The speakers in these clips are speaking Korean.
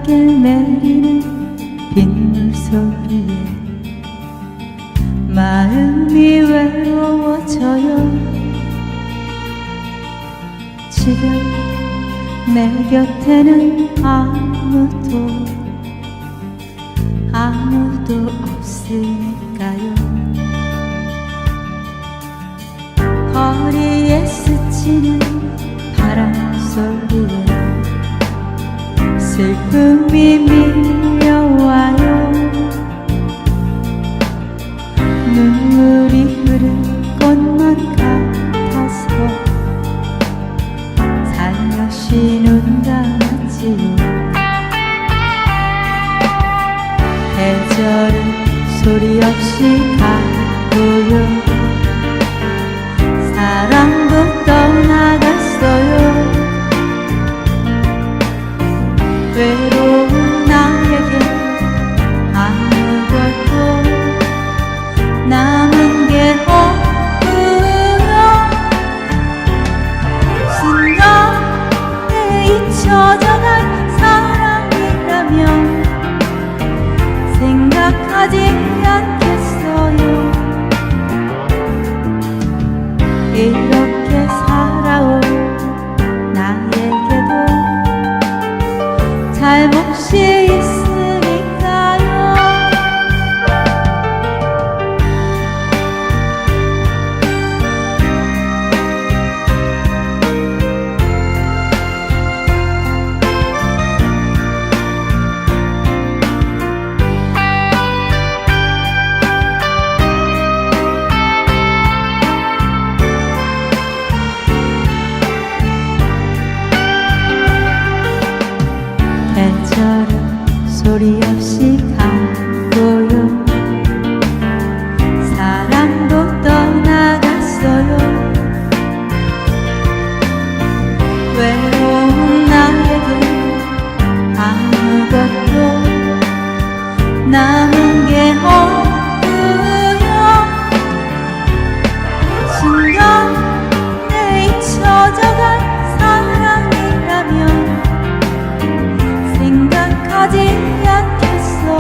차갑게 내리는 빗물 소리에 마음이 외로워져요. 지금 내 곁에는 아무도 없으니까요. 거리에 스치는 바람 소리에 슬픔이 밀려와요. 눈물이 흐른 꽃만 같아서 살며시 눈 감았지요. 계절은 소리 없이 가고요. 사랑도 떠나갔어요. 외로운 나에게 아무것도 남은 게 없고요. 순간에 잊혀져간 사랑이라면 생각하지 않겠어요. 이렇게 살아온 나에게도 잘못이 있으니까요. 계절은 소리 없이 가고요. 사랑도 떠나갔어요. 외로운 나에게 아무것도 남은 게 없고요. 순간에 잊혀져간 사랑이라면 생각하지 않겠어요.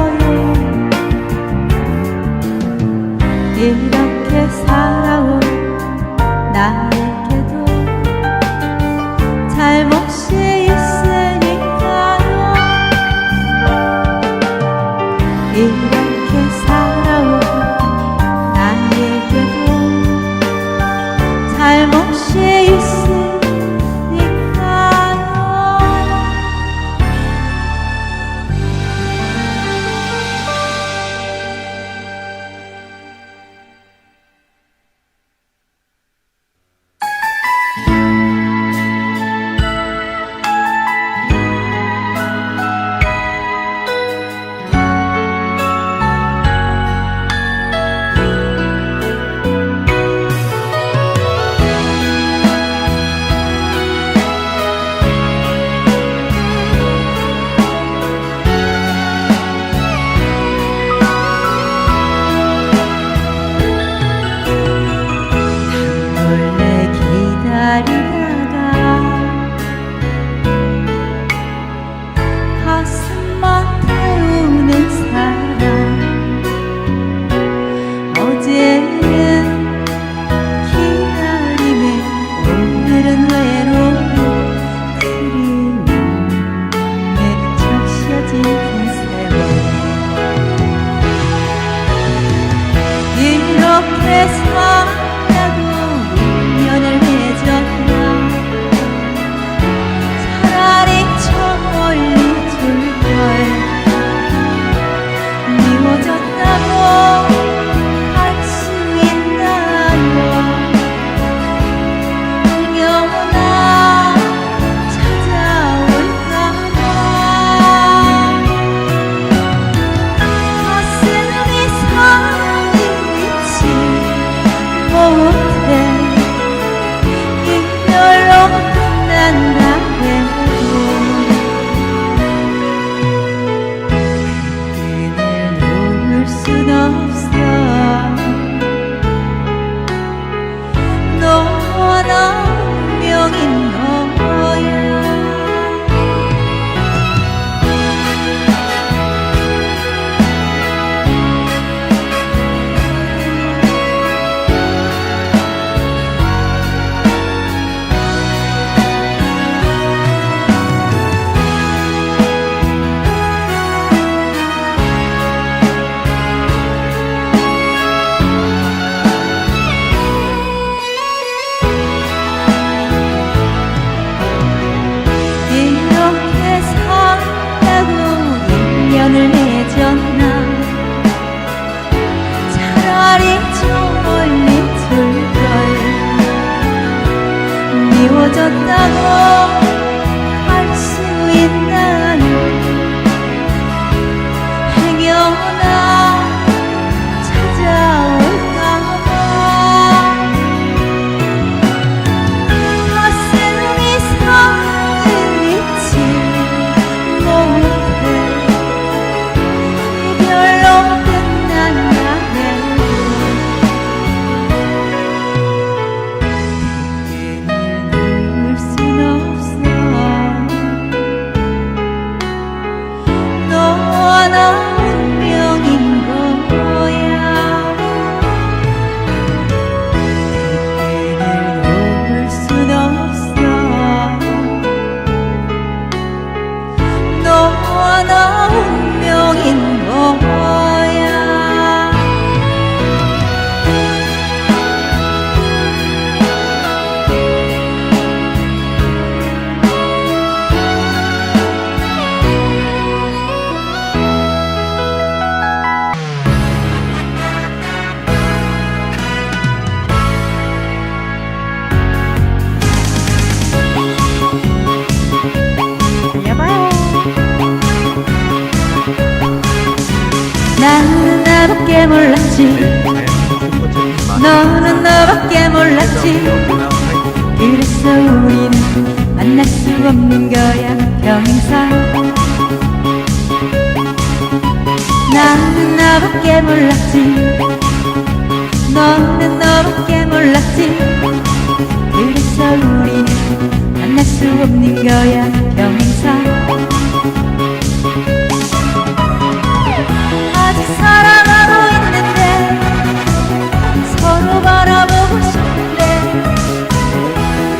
나는 나밖에 몰랐지. 너는 너밖에 몰랐지. 그래서 우리는 만날 수 없는 거야 평생. 나는 나밖에 몰랐지. 너는 너밖에 몰랐지. 그래서 우리는 만날 수 없는 거야 평생. 아직 사랑하고 있는데 서로 바라보고 싶은데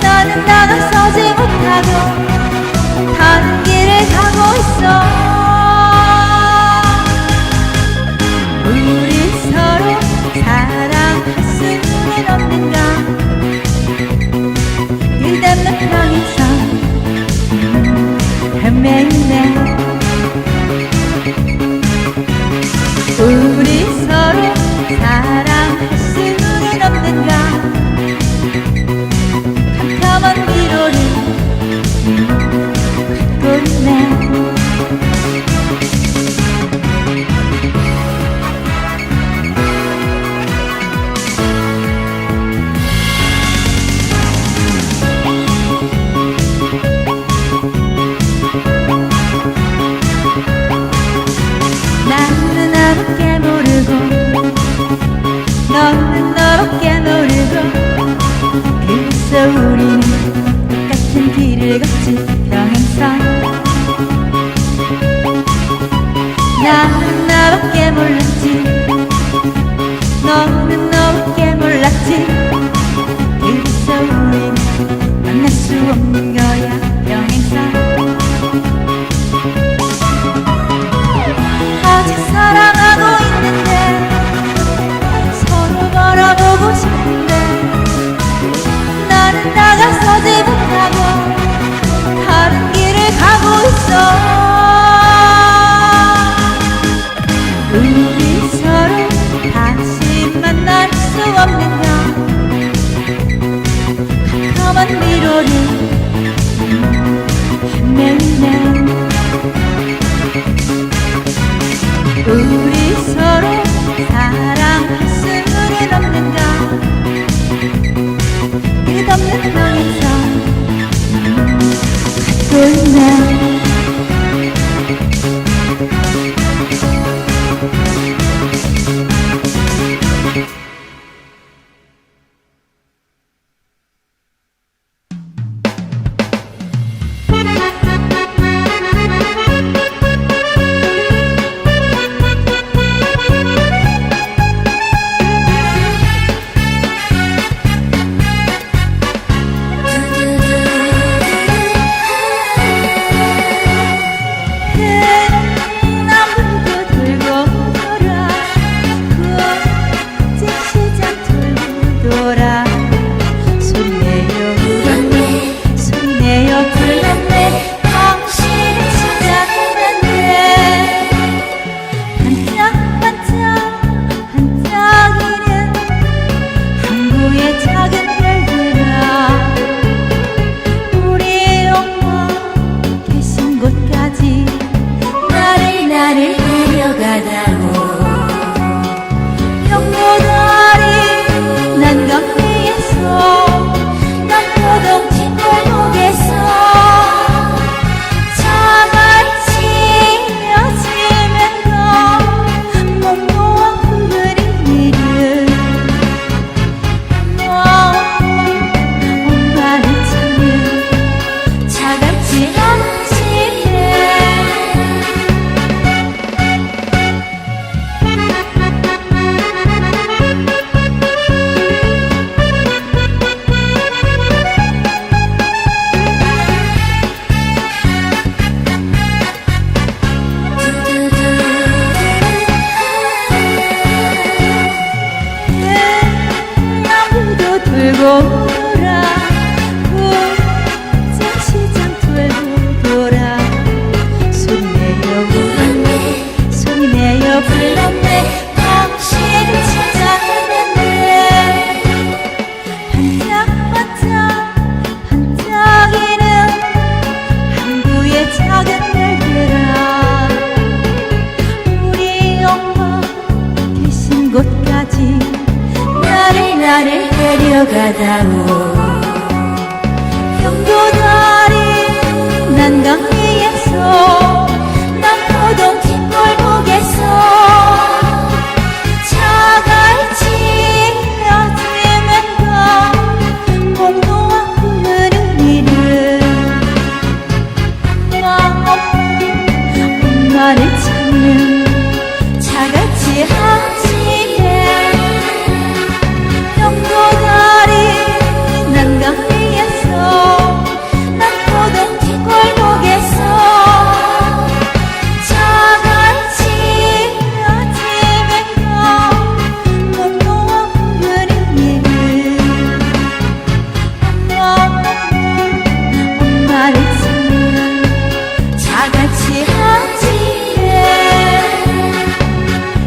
나는 나가서지 못하고 다른 길을 가고 있어. 우리 서로 사랑할 수는 없는가. 끝없는 평행선 헤매이네. 우리 서로 사랑할 수는 없는가. 캄캄한 미로를 걷고 있네. 나는 나밖에 모르고 너는 너밖에 모르고 그래서 우리는 똑같은 길을 걷지 평행선. 나는 나밖에 몰랐지. 너는 너밖에 몰랐지. 그래서 우리는 만날 수 없는 거야 평행선. 아직 사랑하고 있는데 서로 바라보고 싶은데 나는 나가서지 못하고 다른 길을 가고 있어. 우리 서로 다시 만날 수 없는가. 캄캄한 미로를 헤매네. 우리 서로 사랑할 수는 없는가. 끝없는 평행선 걷고 있네. 돌아 국제시장 돌고 돌아 소리 내어 불렀네 소리 내어 불렀네 당신을 찾아냈네 반짝반짝 반짝이는 항구의 작은 별들아 우리 엄마 데려가다오 경도다리 난강 위에서 난 포동 뒷골 보겠어 차갈치며 뛰면서 공노와 흐르기를 엄마를 찾는 차갈치 아침에 경도다리 난강 위에서 난 포동 뒷골 보겠어 차갈치며 뛰면서 공노와 흐르기를 엄마를 찾는 차갈치 아침에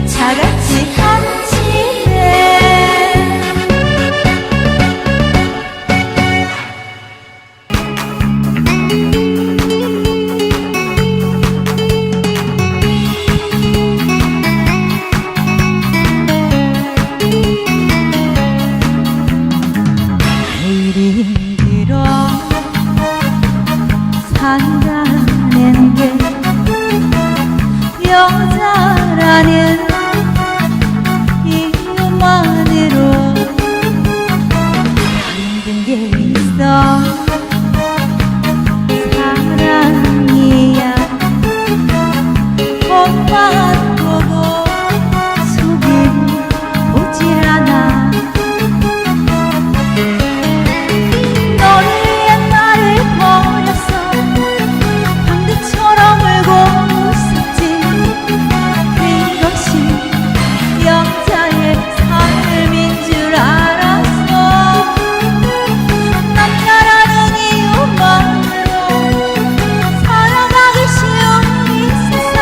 차갈치 아침에 일이 힘들어 산다는 게 여자라는 이유만으로 힘든 게 있어 사랑이야 엄마 보고 속이 오질 않아 너를 위한 나를 버렸어 방금처럼 울고 웃었지 그것이 여자의 삶인 줄 알았어 남자라는 이유만으로 살아가기 쉬운 이 세상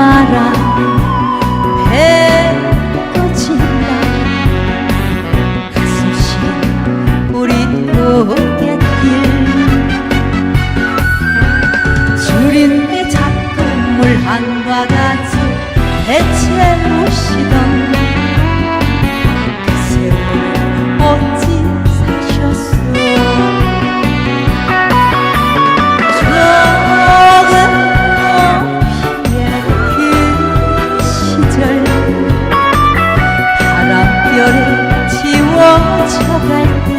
마라 배 꺼진다 가슴 시린 우리 고갯길 줄인 내 자꾸 물 한 바가지 대체 무시던 그 세월 어찌 사셨소 지워져갈 때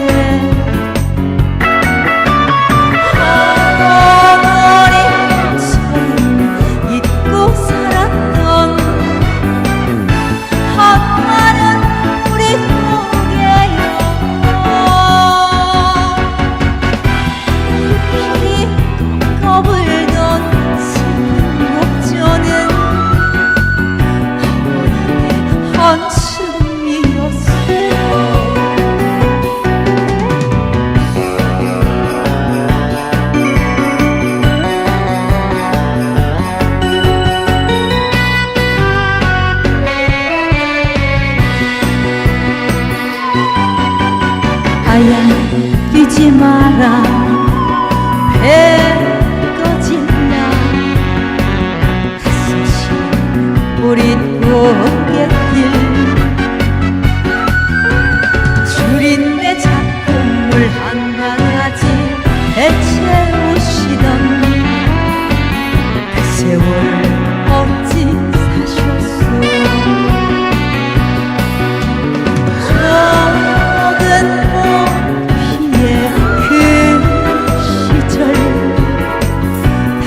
어머니 손 잊고 살았던 한 많은 우리 속에요 불길이 꺼불던 슬픈 목조는 어머니의 한숨이었어 하얀 뛰지 마라 배 꺼진다 가슴 시린 우리 고갯길 줄인 내 작품물 한 바가지 대체 무시던 그 세월 어찌 사셨소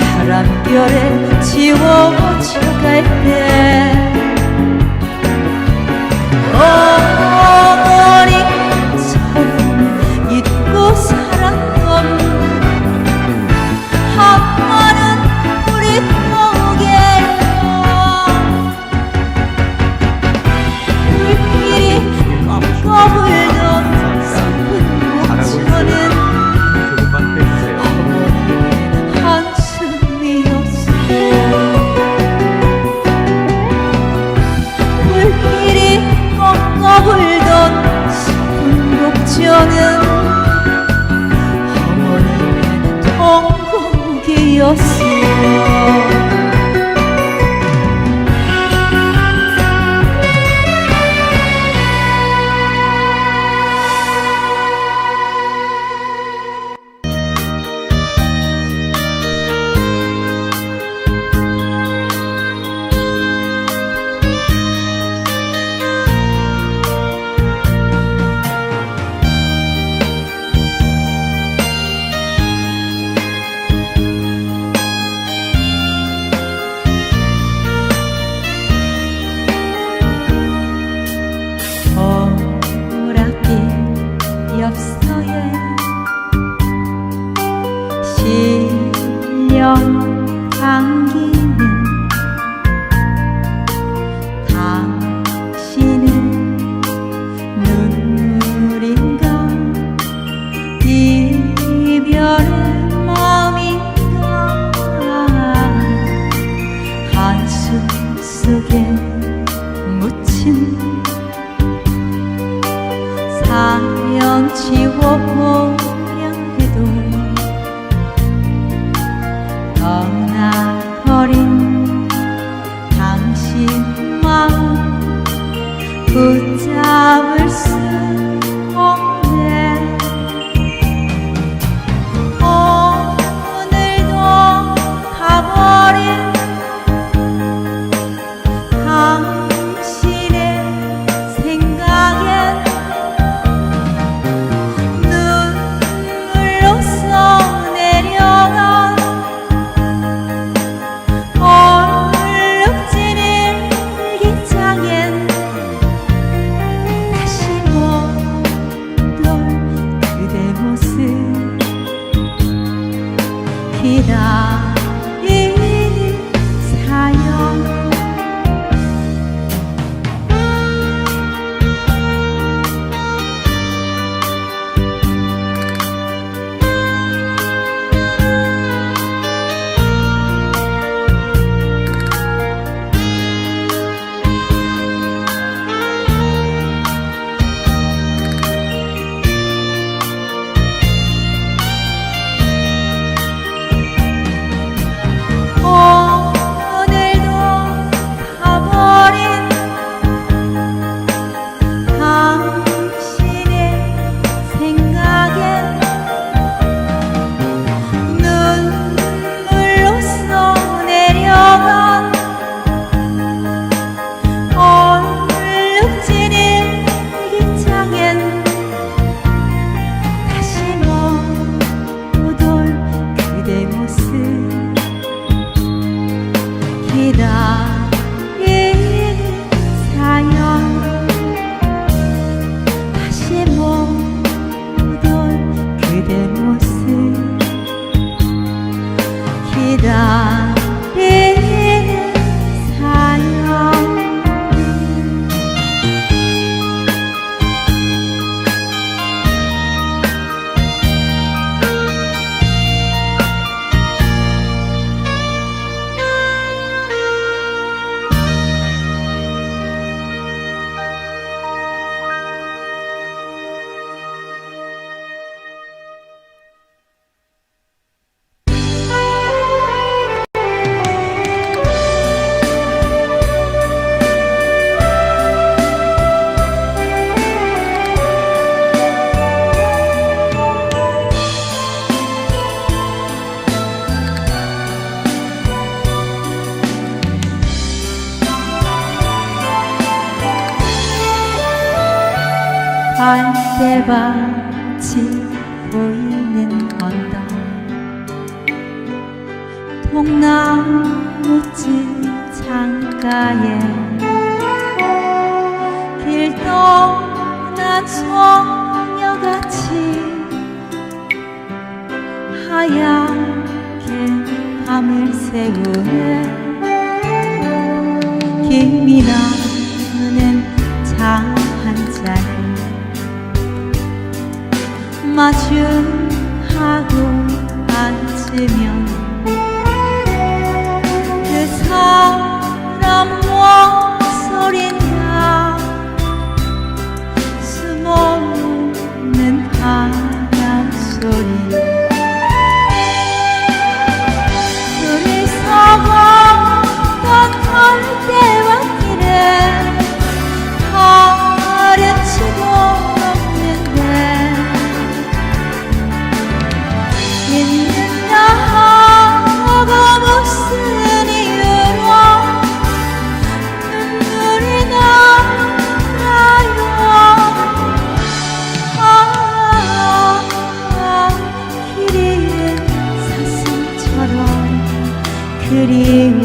바람결에 지워져갈 때 어머니 손 잊고 살았던 한 많은 우리 속에요 불길이 꺼불던 슬픈 목조는 불길이 꺼불던 슬픈 목조는 어머니의 통곡이었어 엽서에 실령 당기는 당신은 눈물인가 이별의 마음인가 한숨 속에 묻힌 사연 지워보려 해도 떠나버린 당신 마음 붙잡을 수 없네 오늘도 가버린 당신의 생각에 갈대밭이 보이는 언덕 통나무집 창가에 길 떠난 소녀같이 하얗게 밤을 새우네 김이 나는 차 한 잔을 마주하고 앉으면 그 사람 목소리가 숨어있는 바람소리 둘이서 걷던 갈대밭길에 가르치고 없는데 있는다 하고 무슨 이유로 눈물이 나요 길이은 사슴처럼 그리워